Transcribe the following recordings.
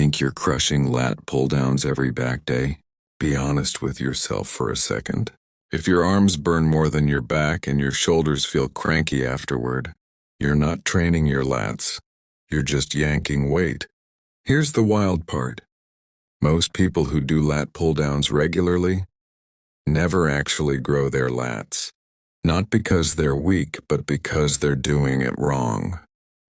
Think you're crushing lat pull-downs every back day? Be honest with yourself for a second. If your arms burn more than your back and your shoulders feel cranky afterward, you're not training your lats. You're just yanking weight. Here's the wild part. Most people who do lat pull-downs regularly never actually grow their lats. Not because they're weak, but because they're doing it wrong.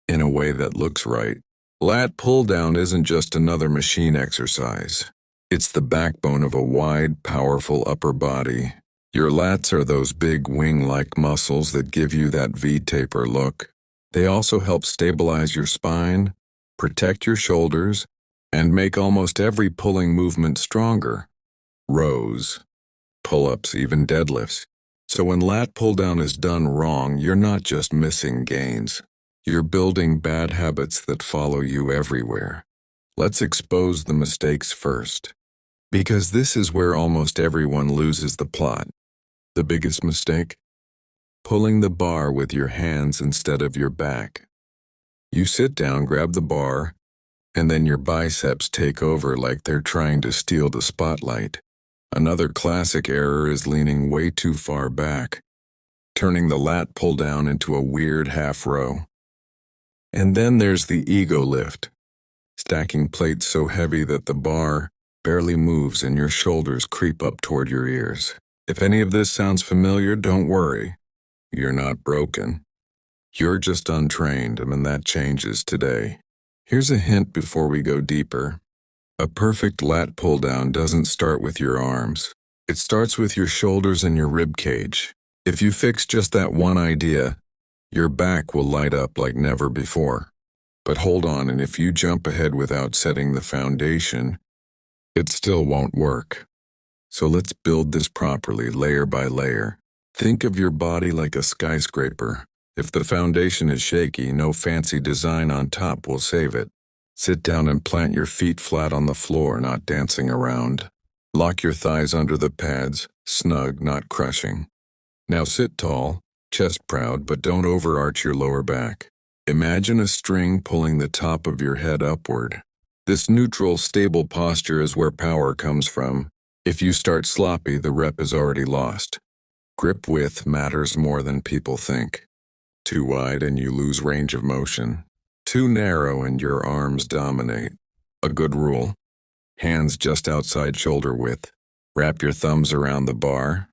In a way that looks right. Lat pull-down isn't just another machine exercise. It's the backbone of a wide, powerful upper body. Your lats are those big wing-like muscles that give you that V-taper look. They also help stabilize your spine, protect your shoulders, and make almost every pulling movement stronger. Rows, pull-ups, even deadlifts. So when lat pull-down is done wrong, you're not just missing gains. You're building bad habits that follow you everywhere. Let's expose the mistakes first, because this is where almost everyone loses the plot. The biggest mistake? Pulling the bar with your hands instead of your back. You sit down, grab the bar, and then your biceps take over like they're trying to steal the spotlight. Another classic error is leaning way too far back, turning the lat pull down into a weird half row. And then there's the ego lift, stacking plates so heavy that the bar barely moves and your shoulders creep up toward your ears. If any of this sounds familiar, don't worry. You're not broken. You're just untrained, and that changes today. Here's a hint before we go deeper. A perfect lat pull down doesn't start with your arms. It starts with your shoulders and your rib cage. If you fix just that one idea, your back will light up like never before. But hold on, and if you jump ahead without setting the foundation, it still won't work. So let's build this properly, layer by layer. Think of your body like a skyscraper. If the foundation is shaky, no fancy design on top will save it. Sit down and plant your feet flat on the floor, not dancing around. Lock your thighs under the pads, snug, not crushing. Now sit tall, chest proud, but don't overarch your lower back. Imagine a string pulling the top of your head upward. This neutral, stable posture is where power comes from. If you start sloppy, the rep is already lost. Grip width matters more than people think. Too wide and you lose range of motion. Too narrow and your arms dominate. A good rule: hands just outside shoulder width. Wrap your thumbs around the bar.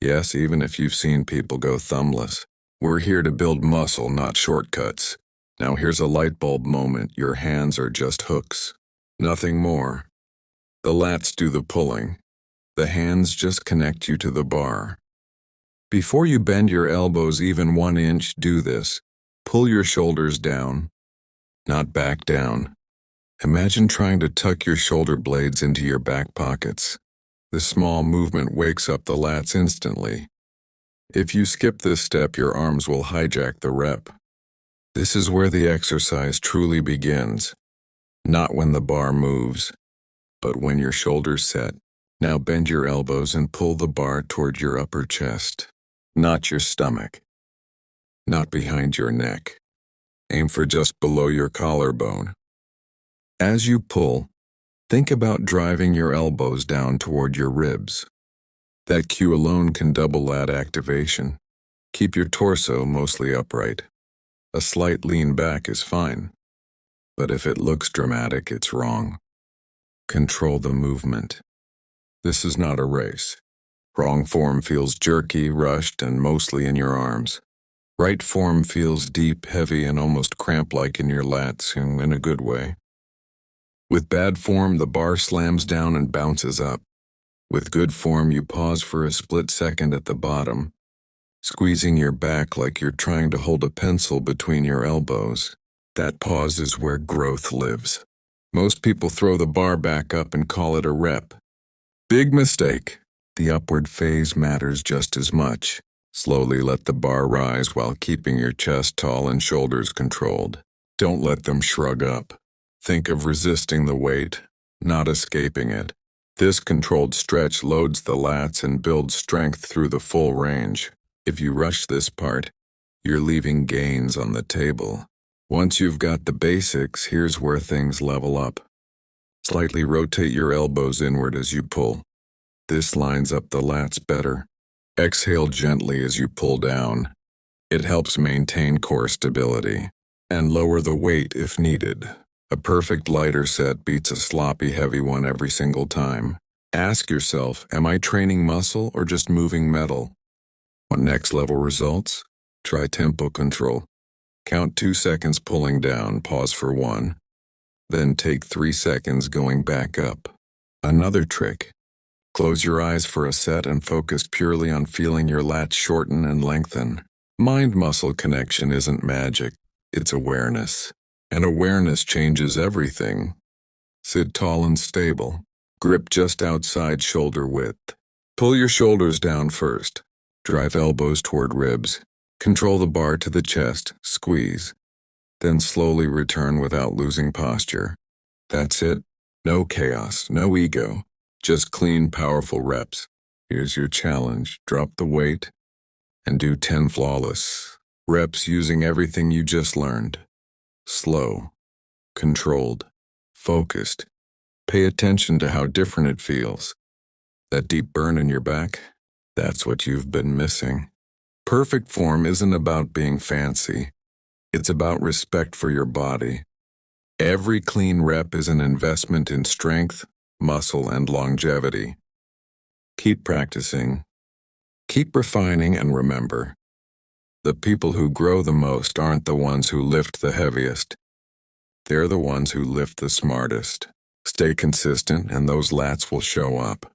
Yes, even if you've seen people go thumbless. We're here to build muscle, not shortcuts. Now here's a light bulb moment. Your hands are just hooks. Nothing more. The lats do the pulling. The hands just connect you to the bar. Before you bend your elbows even 1 inch, do this. Pull your shoulders down, not back down. Imagine trying to tuck your shoulder blades into your back pockets. This small movement wakes up the lats instantly. If you skip this step, your arms will hijack the rep. This is where the exercise truly begins. Not when the bar moves, but when your shoulders set. Now bend your elbows and pull the bar toward your upper chest, not your stomach, not behind your neck. Aim for just below your collarbone. As you pull, think about driving your elbows down toward your ribs. That cue alone can double lat activation. Keep your torso mostly upright. A slight lean back is fine, but if it looks dramatic, it's wrong. Control the movement. This is not a race. Wrong form feels jerky, rushed, and mostly in your arms. Right form feels deep, heavy, and almost cramp-like in your lats, in a good way. With bad form, the bar slams down and bounces up. With good form, you pause for a split second at the bottom, squeezing your back like you're trying to hold a pencil between your elbows. That pause is where growth lives. Most people throw the bar back up and call it a rep. Big mistake. The upward phase matters just as much. Slowly let the bar rise while keeping your chest tall and shoulders controlled. Don't let them shrug up. Think of resisting the weight, not escaping it. This controlled stretch loads the lats and builds strength through the full range. If you rush this part, you're leaving gains on the table. Once you've got the basics, here's where things level up. Slightly rotate your elbows inward as you pull. This lines up the lats better. Exhale gently as you pull down. It helps maintain core stability and lower the weight if needed. A perfect lighter set beats a sloppy heavy one every single time. Ask yourself, am I training muscle or just moving metal? Want next level results? Try tempo control. Count 2 seconds pulling down, pause for 1. Then take 3 seconds going back up. Another trick. Close your eyes for a set and focus purely on feeling your lats shorten and lengthen. Mind-muscle connection isn't magic, it's awareness. And awareness changes everything. Sit tall and stable. Grip just outside shoulder width. Pull your shoulders down first. Drive elbows toward ribs. Control the bar to the chest, squeeze. Then slowly return without losing posture. That's it. No chaos, no ego. Just clean, powerful reps. Here's your challenge. Drop the weight and do 10 flawless reps using everything you just learned. Slow, controlled, focused. Pay attention to how different it feels. That deep burn in your back, that's what you've been missing. Perfect form isn't about being fancy. It's about respect for your body. Every clean rep is an investment in strength, muscle, and longevity. Keep practicing. Keep refining, and remember, the people who grow the most aren't the ones who lift the heaviest. They're the ones who lift the smartest. Stay consistent and those lats will show up.